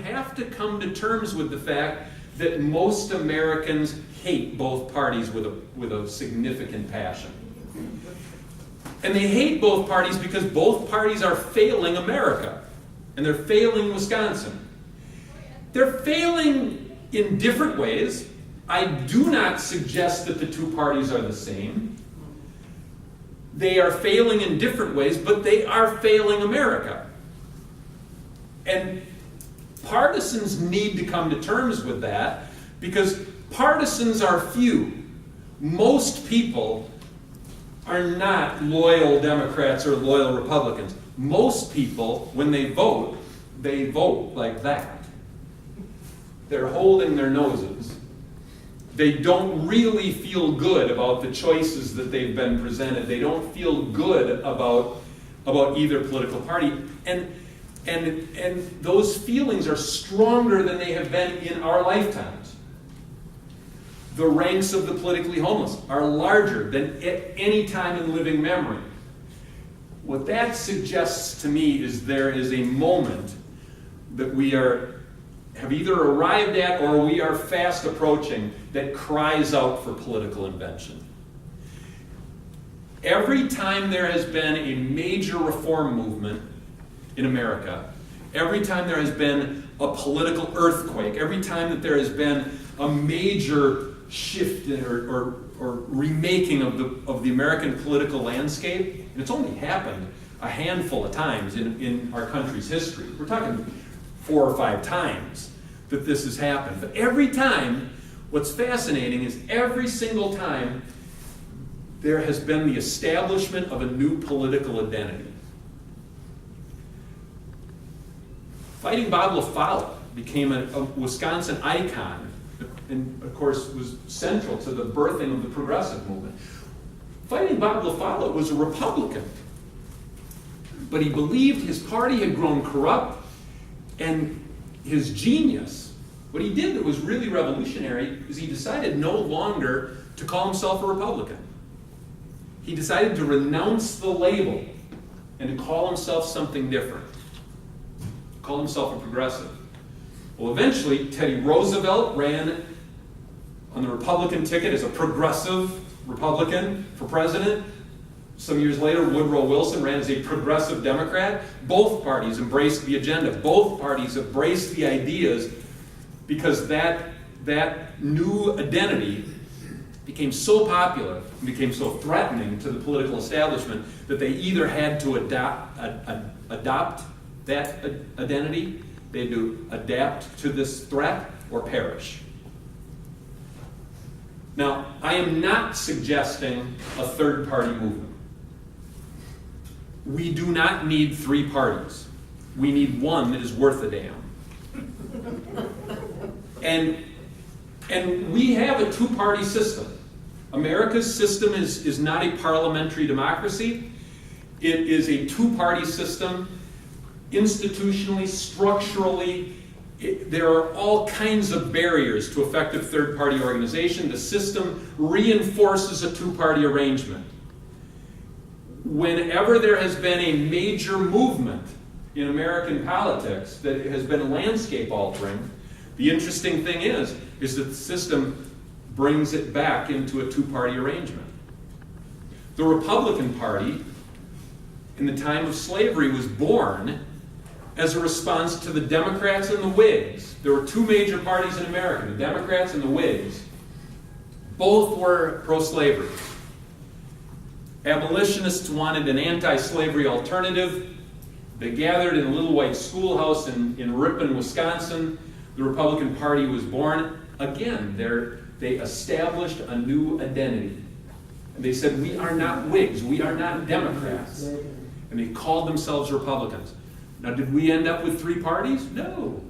have to come to terms with the fact that most Americans hate both parties with a significant passion. And they hate both parties because both parties are failing America. And they're failing Wisconsin. They're failing in different ways. I do not suggest that the two parties are the same. They are failing in different ways, but they are failing America. And partisans need to come to terms with that because partisans are few. Most people are not loyal Democrats or loyal Republicans. Most people, when they vote like that. They're holding their noses. They don't really feel good about the choices that they've been presented. They don't feel good about either political party. And those feelings are stronger than they have been in our lifetimes. The ranks of the politically homeless are larger than at any time in living memory. What that suggests to me is there is a moment that we have either arrived at or we are fast approaching that cries out for political invention. Every time there has been a major reform movement in America, every time there has been a political earthquake, every time that there has been a major shift or remaking of the American political landscape, and it's only happened a handful of times in our country's history. We're talking 4 or 5 times that this has happened. But every time, what's fascinating is every single time there has been the establishment of a new political identity. Fighting Bob LaFollette became a Wisconsin icon, and of course was central to the birthing of the progressive movement. Fighting Bob LaFollette was a Republican, but he believed his party had grown corrupt, and his genius, what he did that was really revolutionary, is he decided no longer to call himself a Republican. He decided to renounce the label and to call himself something different. Call himself a progressive. Well, eventually, Teddy Roosevelt ran on the Republican ticket as a progressive Republican for president. Some years later, Woodrow Wilson ran as a progressive Democrat. Both parties embraced the agenda. Both parties embraced the ideas because that new identity became so popular and became so threatening to the political establishment that they either had to adopt that identity, they had to adapt to this threat, or perish. Now, I am not suggesting a third-party movement. We do not need 3 parties. We need one that is worth a damn. And we have a 2-party system. America's system is not a parliamentary democracy. It is a 2-party system. Institutionally, structurally, there are all kinds of barriers to effective third-party organization. The system reinforces a 2-party arrangement. Whenever there has been a major movement in American politics that has been landscape altering, the interesting thing is that the system brings it back into a 2-party arrangement. The Republican Party, in the time of slavery, was born as a response to the Democrats and the Whigs. There were 2 major parties in America, the Democrats and the Whigs. Both were pro-slavery. Abolitionists wanted an anti-slavery alternative. They gathered in a little white schoolhouse in Ripon, Wisconsin. The Republican Party was born. Again, they established a new identity. And they said, we are not Whigs, we are not Democrats. And they called themselves Republicans. Now, did we end up with 3 parties? No.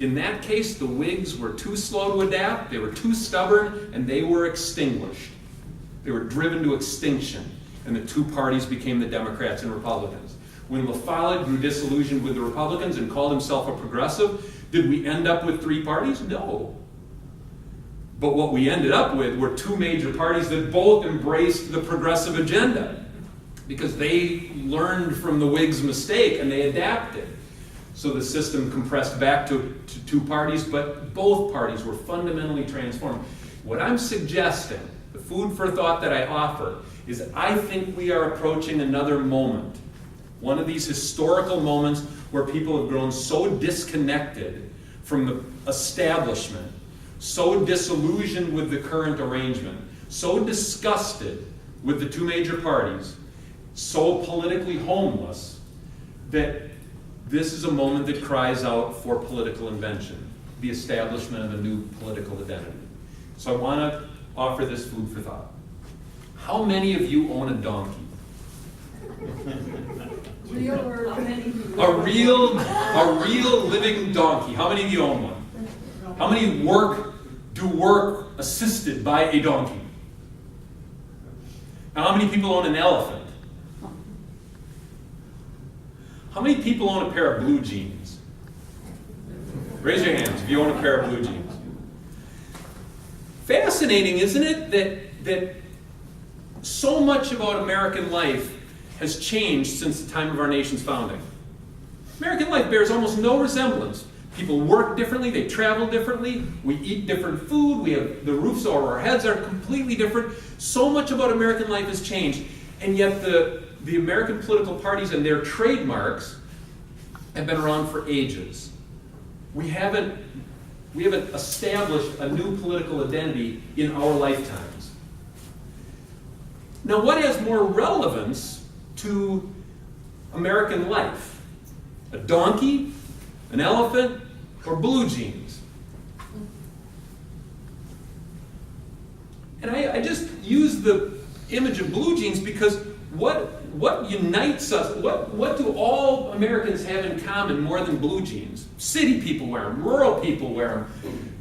In that case, the Whigs were too slow to adapt, they were too stubborn, and they were extinguished. They were driven to extinction, and the 2 parties became the Democrats and Republicans. When LaFollette grew disillusioned with the Republicans and called himself a progressive, did we end up with 3 parties? No. But what we ended up with were 2 major parties that both embraced the progressive agenda because they learned from the Whigs' mistake and they adapted. So the system compressed back to two parties, but both parties were fundamentally transformed. What I'm suggesting, the food for thought that I offer, is I think we are approaching another moment. One of these historical moments where people have grown so disconnected from the establishment, so disillusioned with the current arrangement, so disgusted with the two major parties, so politically homeless, that this is a moment that cries out for political invention, the establishment of a new political identity. So I want to offer this food for thought. How many of you own a donkey? Real or many? A real living donkey. How many of you own one? How many do work assisted by a donkey? Now, how many people own an elephant? How many people own a pair of blue jeans? Raise your hands if you own a pair of blue jeans. Fascinating, isn't it, that so much about American life has changed since the time of our nation's founding. American life bears almost no resemblance. People work differently, they travel differently, we eat different food, we have the roofs over our heads are completely different. So much about American life has changed, and yet the American political parties and their trademarks have been around for ages. We haven't established a new political identity in our lifetimes. Now, what has more relevance to American life? A donkey, an elephant, or blue jeans? And I just use the image of blue jeans because what unites us, what do all Americans have in common more than blue jeans? City people wear them, rural people wear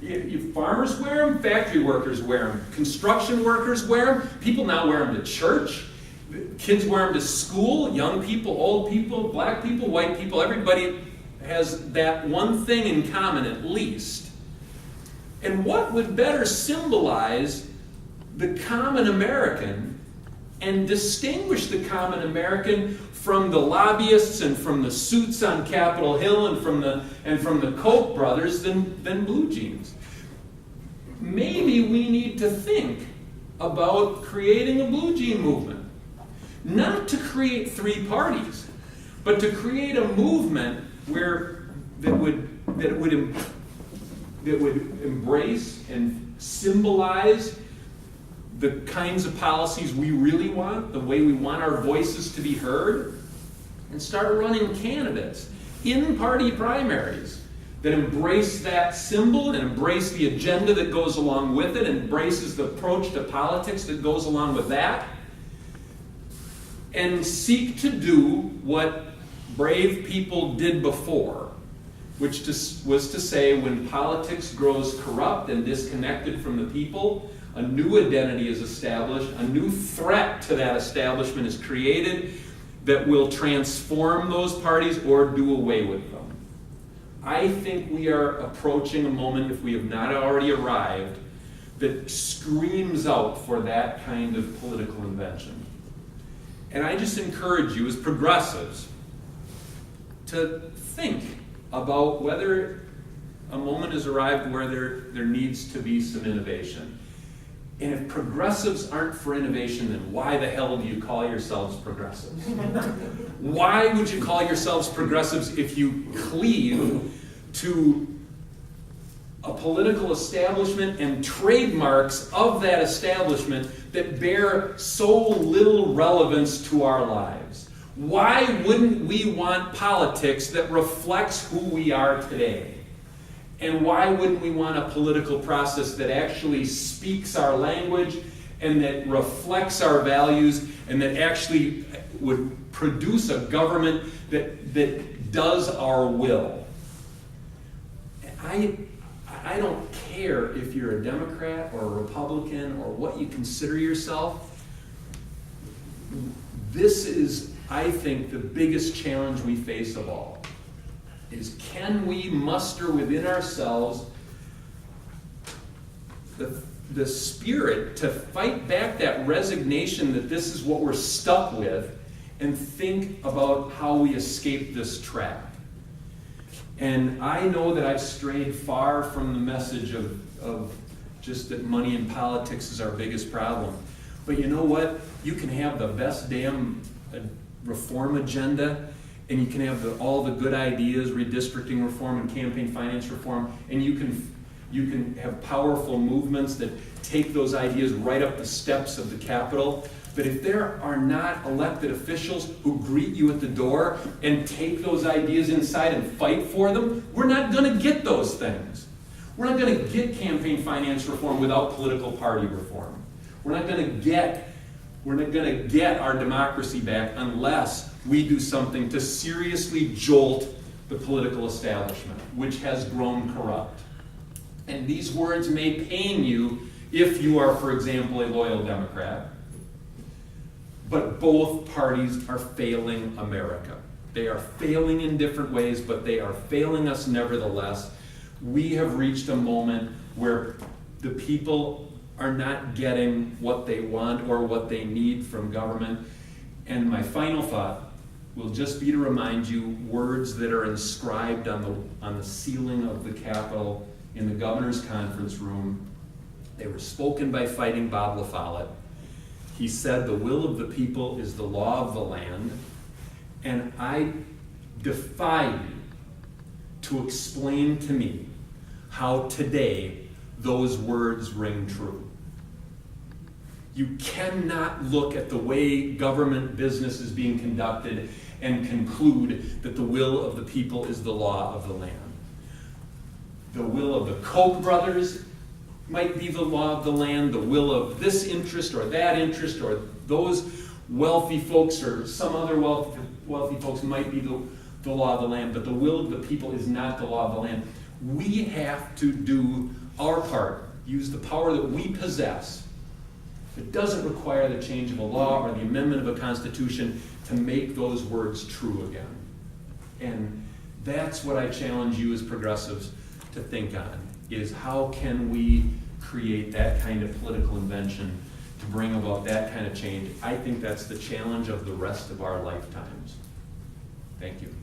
them, farmers wear them, factory workers wear them, construction workers wear them, people now wear them to church, kids wear them to school, young people, old people, black people, white people, everybody has that one thing in common at least. And what would better symbolize the common American and distinguish the common American from the lobbyists and from the suits on Capitol Hill and from the Koch brothers than blue jeans? Maybe we need to think about creating a blue jean movement. Not to create three parties, but to create a movement that would embrace and symbolize the kinds of policies we really want, the way we want our voices to be heard, and start running candidates in party primaries that embrace that symbol and embrace the agenda that goes along with it, embraces the approach to politics that goes along with that, and seek to do what brave people did before, which was to say, when politics grows corrupt and disconnected from the people, a new identity is established, a new threat to that establishment is created that will transform those parties or do away with them. I think we are approaching a moment, if we have not already arrived, that screams out for that kind of political invention. And I just encourage you as progressives to think about whether a moment has arrived where there needs to be some innovation. And if progressives aren't for innovation, then why the hell do you call yourselves progressives? Why would you call yourselves progressives if you cleave to a political establishment and trademarks of that establishment that bear so little relevance to our lives? Why wouldn't we want politics that reflects who we are today? And why wouldn't we want a political process that actually speaks our language and that reflects our values and that actually would produce a government that does our will? I don't care if you're a Democrat or a Republican or what you consider yourself. This is, I think, the biggest challenge we face of all. Is can we muster within ourselves the spirit to fight back that resignation that this is what we're stuck with and think about how we escape this trap? And I know that I've strayed far from the message of just that money in politics is our biggest problem. But you know what? You can have the best damn reform agenda, and you can have all the good ideas, redistricting reform and campaign finance reform, and you can have powerful movements that take those ideas right up the steps of the Capitol. But if there are not elected officials who greet you at the door and take those ideas inside and fight for them, we're not going to get those things. We're not going to get campaign finance reform without political party reform. We're not going to get our democracy back unless we do something to seriously jolt the political establishment, which has grown corrupt. And these words may pain you if you are, for example, a loyal Democrat. But both parties are failing America. They are failing in different ways, but they are failing us nevertheless. We have reached a moment where the people are not getting what they want or what they need from government. And my final thought will just be to remind you words that are inscribed on the ceiling of the Capitol in the governor's conference room. They were spoken by Fighting Bob La Follette. He said, "The will of the people is the law of the land." And I defy you to explain to me how today those words ring true. You cannot look at the way government business is being conducted and conclude that the will of the people is the law of the land. The will of the Koch brothers might be the law of the land. The will of this interest or that interest or those wealthy folks or some other wealthy folks might be the law of the land. But the will of the people is not the law of the land. We have to do our part, use the power that we possess. It doesn't require the change of a law or the amendment of a constitution to make those words true again. And that's what I challenge you as progressives to think on, is how can we create that kind of political invention to bring about that kind of change. I think that's the challenge of the rest of our lifetimes. Thank you.